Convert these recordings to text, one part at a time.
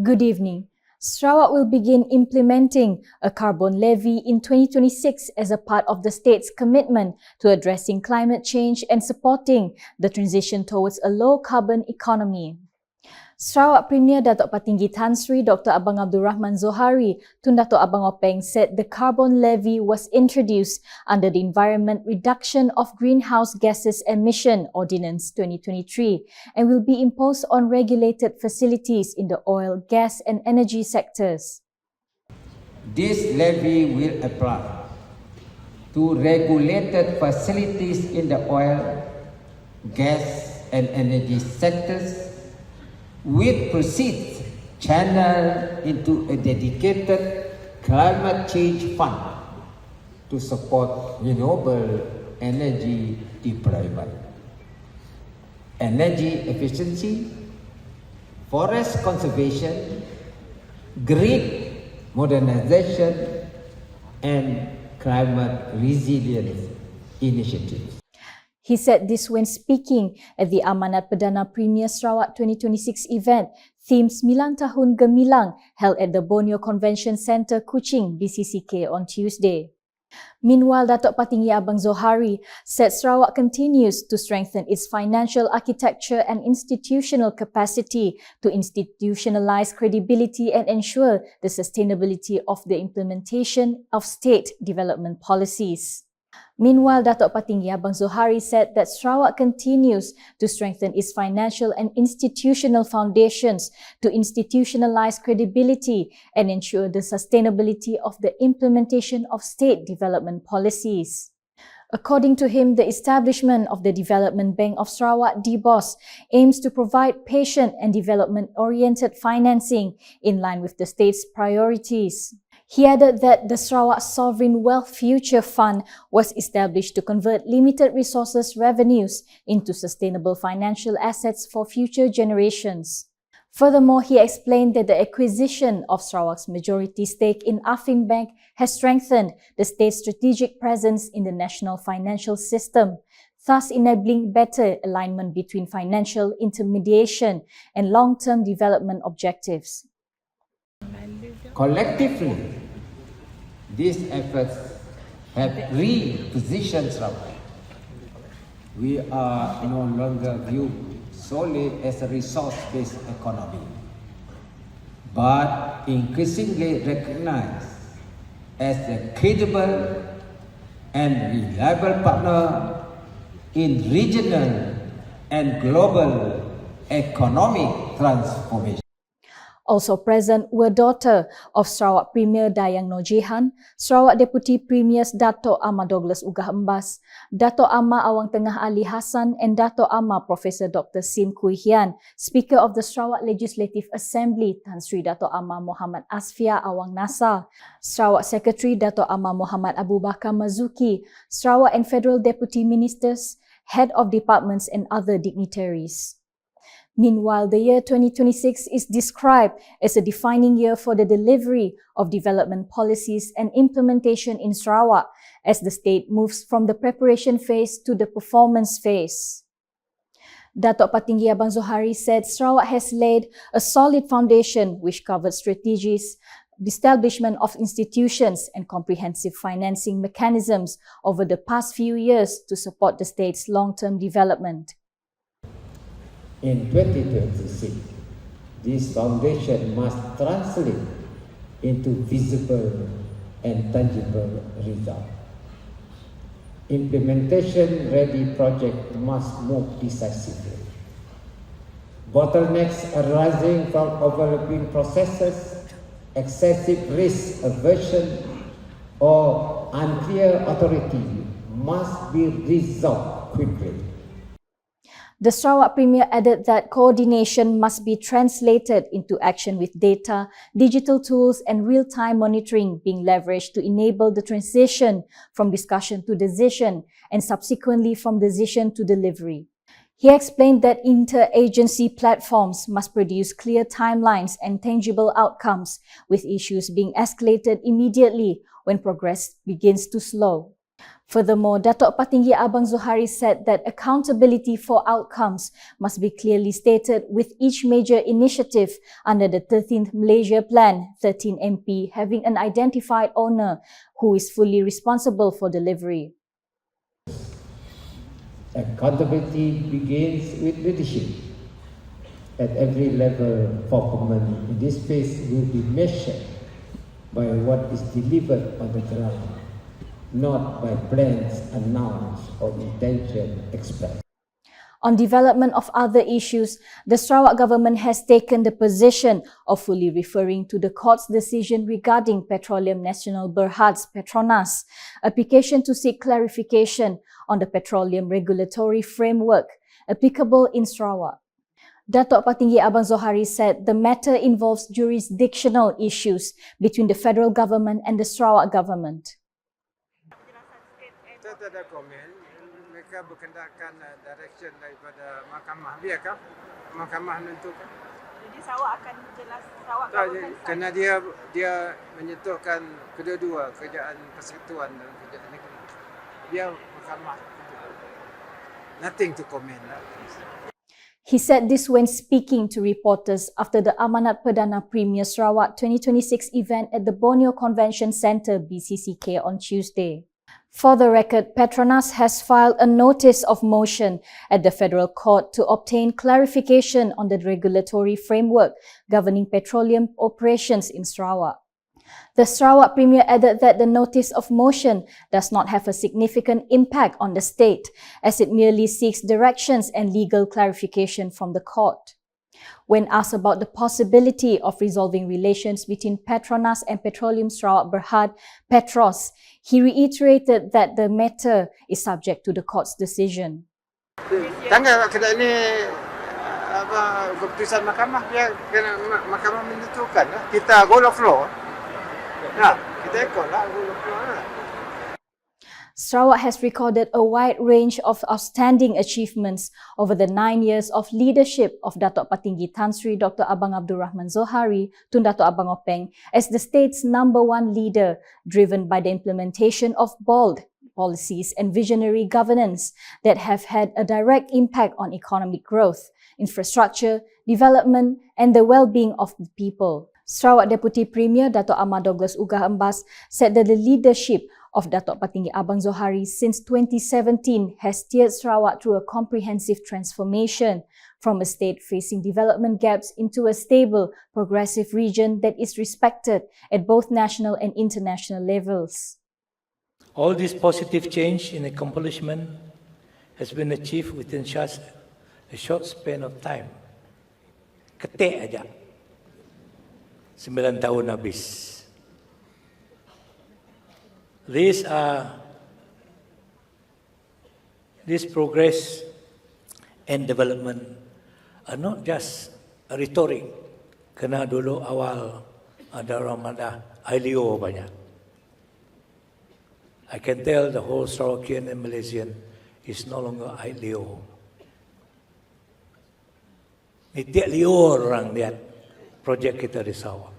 Good evening. Sarawak will begin implementing a carbon levy in 2026 as a part of the state's commitment to addressing climate change and supporting the transition towards a low-carbon economy. Sarawak Premier Datuk Patinggi Tan Sri Dr. Abang Abdul Rahman Zohari Tun Datuk Abang Openg said the carbon levy was introduced under the Environment Reduction of Greenhouse Gases Emission Ordinance 2023 and will be imposed on regulated facilities in the oil, gas and energy sectors. This levy will apply to regulated facilities in the oil, gas and energy sectors with proceeds channeled into a dedicated climate change fund to support renewable energy deployment, energy efficiency, forest conservation, grid modernization, and climate resilience initiatives. He said this when speaking at the Amanat Perdana Premier Sarawak 2026 event themed 9 Tahun Gemilang held at the Borneo Convention Centre, Kuching, BCCK on Tuesday. Meanwhile, Datuk Patinggi Abang Zohari said Sarawak continues to strengthen its financial architecture and institutional capacity to institutionalize credibility and ensure the sustainability of the implementation of state development policies. Meanwhile, Datuk Patinggi Abang Zohari said that Sarawak continues to strengthen its financial and institutional foundations to institutionalize credibility and ensure the sustainability of the implementation of state development policies. According to him, the establishment of the Development Bank of Sarawak (DBOS) aims to provide patient and development-oriented financing in line with the state's priorities. He added that the Sarawak Sovereign Wealth Future Fund was established to convert limited resources revenues into sustainable financial assets for future generations. Furthermore, he explained that the acquisition of Sarawak's majority stake in Affin Bank has strengthened the state's strategic presence in the national financial system, thus enabling better alignment between financial intermediation and long-term development objectives. Collectively, these efforts have repositioned Sarawak. We are no longer viewed solely as a resource-based economy, but increasingly recognized as a credible and reliable partner in regional and global economic transformation. Also present were daughter of Sarawak Premier Dayang Nojihan, Sarawak Deputy Premiers Dato' Amma Douglas Ugah Embas, Dato' Amma Awang Tengah Ali Hassan and Dato' Amma Professor Dr. Sim Kui Hian, Speaker of the Sarawak Legislative Assembly Tan Sri Dato' Amma Muhammad Asfia Awang Nasa, Sarawak Secretary Dato' Amma Muhammad Abu Bakar Mazuki, Sarawak and Federal Deputy Ministers, Head of Departments and other dignitaries. Meanwhile, the year 2026 is described as a defining year for the delivery of development policies and implementation in Sarawak as the state moves from the preparation phase to the performance phase. Datuk Patinggi Abang Zohari said Sarawak has laid a solid foundation which covered strategies, the establishment of institutions and comprehensive financing mechanisms over the past few years to support the state's long-term development. In 2026, this foundation must translate into visible and tangible results. Implementation-ready projects must move decisively. Bottlenecks arising from overlapping processes, excessive risk aversion, or unclear authority must be resolved quickly. The Sarawak Premier added that coordination must be translated into action with data, digital tools and real-time monitoring being leveraged to enable the transition from discussion to decision and subsequently from decision to delivery. He explained that inter-agency platforms must produce clear timelines and tangible outcomes, with issues being escalated immediately when progress begins to slow. Furthermore, Datuk Patinggi Abang Zohari said that accountability for outcomes must be clearly stated with each major initiative under the 13th Malaysia Plan, 13 MP having an identified owner who is fully responsible for delivery. Accountability begins with leadership. At every level, performance in this space will be measured by what is delivered on the ground, not by plans announced or intention expressed. On development of other issues, the Sarawak government has taken the position of fully referring to the court's decision regarding Petroleum Nasional Berhad's Petronas application to seek clarification on the petroleum regulatory framework applicable in Sarawak. Datuk Patinggi Abang Zohari said the matter involves jurisdictional issues between the federal government and the Sarawak government. Kita tak ada komen, mereka berkendalikan direction daripada mahkamah, biarkah mahkamah menentukan. Jadi Sarawak akan jelas, Sarawak Tak, government kerana dia menyentuhkan kedua-dua kerajaan persekutuan dan kerajaan negeri. Biar mahkamah tentukan. Nothing to comment. He said this when speaking to reporters after the Amanat Perdana Premier Sarawak 2026 event at the Borneo Convention Centre BCCK on Tuesday. For the record, Petronas has filed a notice of motion at the Federal Court to obtain clarification on the regulatory framework governing petroleum operations in Sarawak. The Sarawak Premier added that the notice of motion does not have a significant impact on the state, as it merely seeks directions and legal clarification from the court. When asked about the possibility of resolving relations between Petronas and Petroleum Sarawak Berhad, Petros, he reiterated that the matter is subject to the court's decision. Tanggal kedai ini keputusan mahkamah, dia kena mahkamah menentukan. Kita go of law. Nah, kita ikutlah go of law. Sarawak has recorded a wide range of outstanding achievements over the 9 years of leadership of Datuk Patinggi Tan Sri Dr. Abang Abdul Rahman Zohari, Tun Datuk Abang Openg, as the state's #1 leader, driven by the implementation of bold policies and visionary governance that have had a direct impact on economic growth, infrastructure, development, and the well-being of the people. Sarawak Deputy Premier Datuk Ahmad Douglas Ugah Embas said that the leadership of Datuk Patinggi Abang Zohari since 2017 has steered Sarawak through a comprehensive transformation from a state facing development gaps into a stable, progressive region that is respected at both national and international levels. All this positive change in accomplishment has been achieved within just a short span of time. Ketik aja. 9 tahun habis. This progress and development are not just a rhetoric. Kena dulu awal ada orang ada ILO banyak. I can tell the whole Sarawakian and Malaysian is no longer ILO. Ni tiap liur orang lihat projek kita di Sarawak.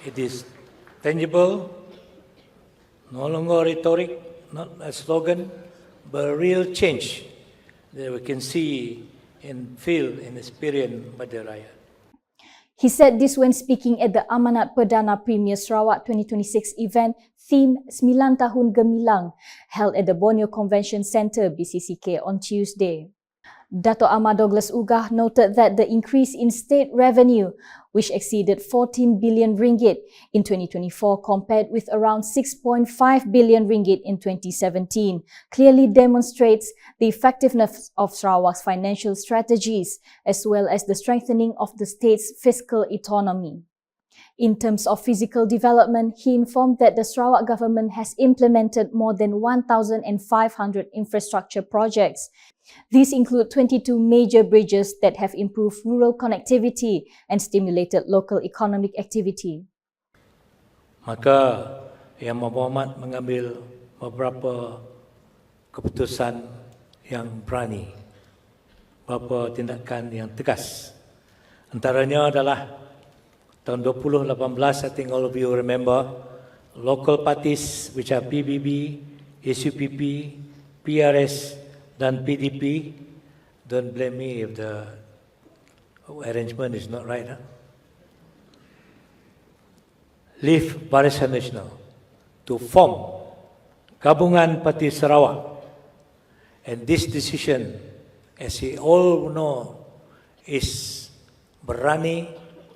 It is tangible, no longer rhetoric, not a slogan, but a real change that we can see and feel and experience by the rakyat. He said this when speaking at the Amanat Perdana Premier Sarawak 2026 event themed 9 Tahun Gemilang, held at the Borneo Convention Centre BCCK on Tuesday. Datuk Ahmad Douglas Ugah noted that the increase in state revenue, which exceeded 14 billion ringgit in 2024 compared with around 6.5 billion ringgit in 2017, clearly demonstrates the effectiveness of Sarawak's financial strategies as well as the strengthening of the state's fiscal autonomy. In terms of physical development, he informed that the Sarawak government has implemented more than 1,500 infrastructure projects. These include 22 major bridges that have improved rural connectivity and stimulated local economic activity. Maka Yang Berhormat mengambil beberapa keputusan yang berani, beberapa tindakan yang tegas. Antaranya adalah tahun 2018, I think all of you remember, local parties which are PBB, SUPP, PRS, dan PDP. Don't blame me if the arrangement is not right. Leave Barisan Nasional to form Gabungan Parti Sarawak. And this decision, as we all know, is berani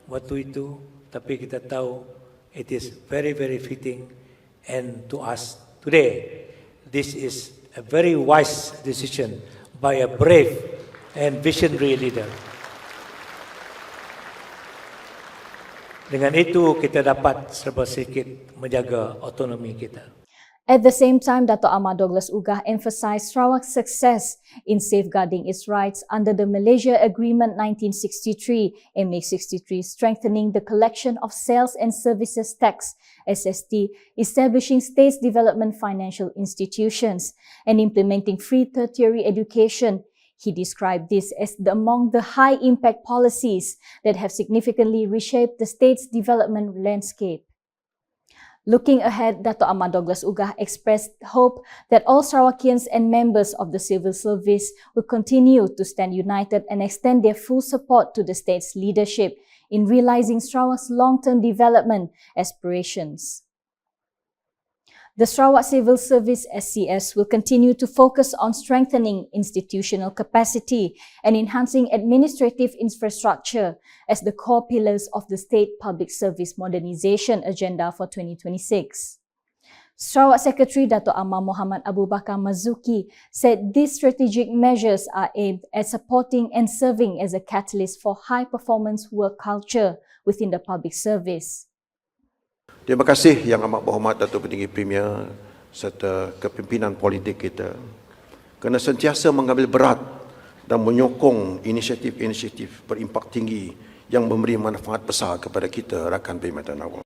waktu itu, tapi kita tahu it is very, very fitting. And to us today, this is a very wise decision by a brave and visionary leader. Dengan itu kita dapat serba sedikit menjaga autonomi kita. At the same time, Dato' Amar Douglas Ugah emphasized Sarawak's success in safeguarding its rights under the Malaysia Agreement 1963, MA63, strengthening the collection of Sales and Services Tax, SST, establishing states development financial institutions, and implementing free tertiary education. He described this as among the high-impact policies that have significantly reshaped the state's development landscape. Looking ahead, Dato' Amar Douglas Ugah expressed hope that all Sarawakians and members of the civil service will continue to stand united and extend their full support to the state's leadership in realizing Sarawak's long-term development aspirations. The Sarawak Civil Service SCS will continue to focus on strengthening institutional capacity and enhancing administrative infrastructure as the core pillars of the State Public Service Modernisation Agenda for 2026. Sarawak Secretary Dato' Amar Muhammad Abu Bakar Mazuki said these strategic measures are aimed at supporting and serving as a catalyst for high-performance work culture within the public service. Terima kasih yang amat berhormat Datuk Petinggi Premier serta kepimpinan politik kita kerana sentiasa mengambil berat dan menyokong inisiatif-inisiatif berimpak tinggi yang memberi manfaat besar kepada kita rakan perkhidmatan awam.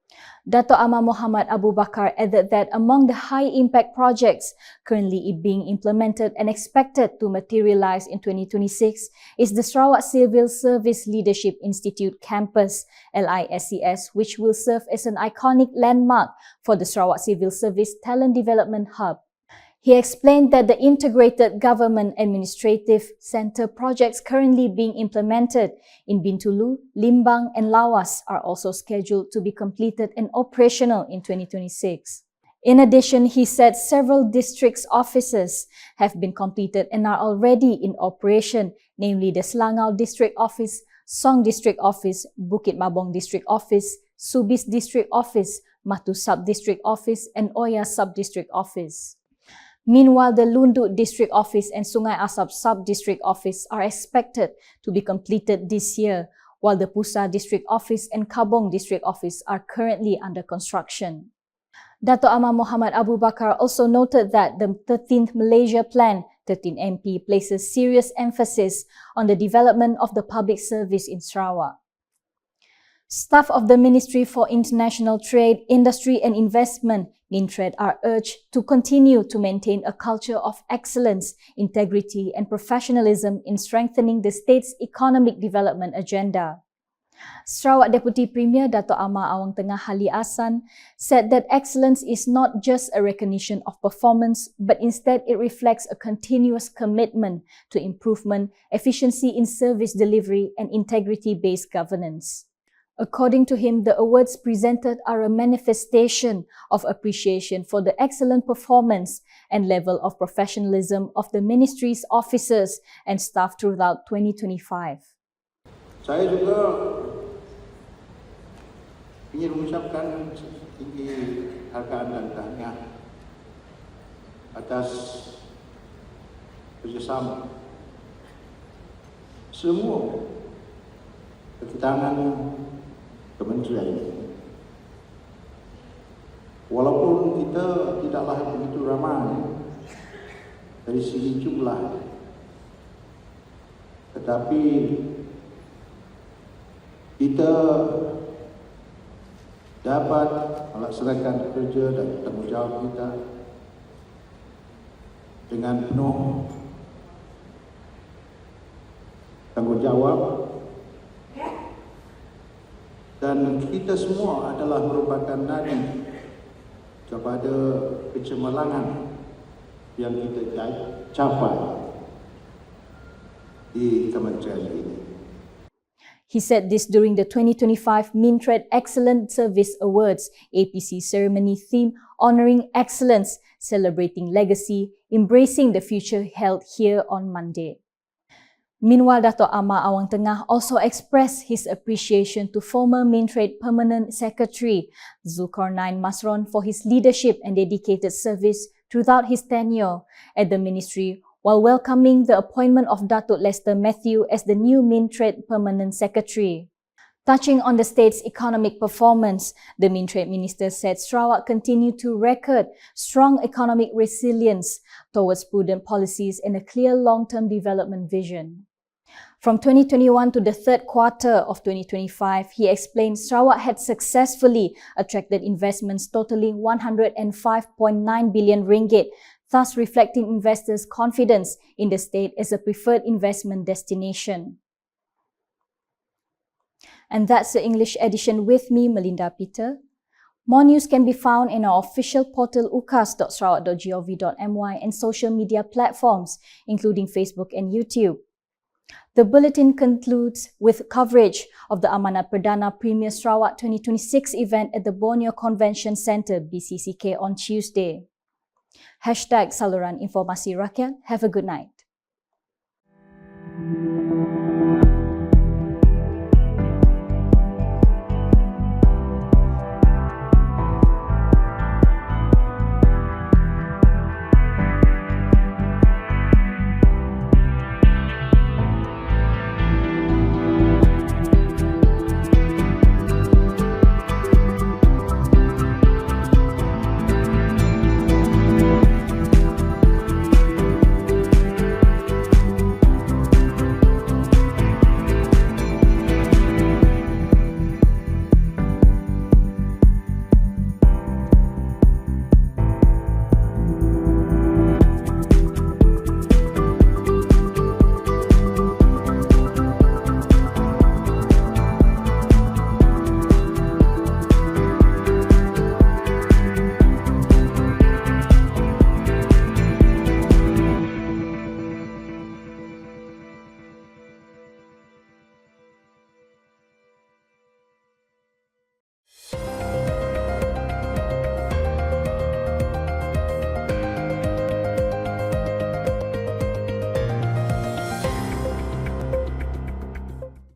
Dato' Amar Muhammad Abu Bakar added that among the high-impact projects currently being implemented and expected to materialize in 2026 is the Sarawak Civil Service Leadership Institute Campus, LISCS, which will serve as an iconic landmark for the Sarawak Civil Service Talent Development Hub. He explained that the Integrated Government Administrative Centre projects currently being implemented in Bintulu, Limbang and Lawas are also scheduled to be completed and operational in 2026. In addition, he said several districts' offices have been completed and are already in operation, namely the Selangor District Office, Song District Office, Bukit Mabong District Office, Subis District Office, Matu Sub-District Office and Oya Sub-District Office. Meanwhile, the Lundut District Office and Sungai Asap Sub-District Office are expected to be completed this year, while the Pusa District Office and Kabong District Office are currently under construction. Dato' Amar Muhammad Abu Bakar also noted that the 13th Malaysia Plan, 13 MP, places serious emphasis on the development of the public service in Sarawak. Staff of the Ministry for International Trade, Industry and Investment, MINTRED, are urged to continue to maintain a culture of excellence, integrity and professionalism in strengthening the state's economic development agenda. Sarawak Deputy Premier Dato' Amar Awang Tengah Hali Ahsan said that excellence is not just a recognition of performance, but instead it reflects a continuous commitment to improvement, efficiency in service delivery and integrity-based governance. According to him, the awards presented are a manifestation of appreciation for the excellent performance and level of professionalism of the ministry's officers and staff throughout 2025. Saya juga ingin mengucapkan tinggi hargaan dan tahniah atas kerjasama semua ketangan kementerian. Walaupun kita tidaklah begitu ramai dari segi jumlah, tetapi kita dapat melaksanakan kerja dan tanggungjawab kita dengan penuh tanggungjawab Dan kita semua adalah merupakan nadi kepada kecemerlangan yang kita capai di kementerian ini. He said this during the 2025 MINTRED Excellent Service Awards APC ceremony theme Honoring Excellence, Celebrating Legacy, Embracing the Future held here on Monday. Meanwhile, Dato' Amar Awang Tengah also expressed his appreciation to former MINTRED Permanent Secretary Zulkarnain Masron for his leadership and dedicated service throughout his tenure at the ministry, while welcoming the appointment of Datuk Lester Matthew as the new MINTRED Permanent Secretary. Touching on the state's economic performance, the MINTRED minister said Sarawak continued to record strong economic resilience towards prudent policies and a clear long-term development vision. From 2021 to the third quarter of 2025, he explained Sarawak had successfully attracted investments totaling 105.9 billion ringgit, thus reflecting investors' confidence in the state as a preferred investment destination. And that's the English edition with me, Melinda Peter. More news can be found in our official portal ukas.sarawak.gov.my and social media platforms, including Facebook and YouTube. The bulletin concludes with coverage of the Amanat Perdana Premier Sarawak 2026 event at the Borneo Convention Centre, BCCK, on Tuesday. #Saluran Informasi Rakyat. Have a good night.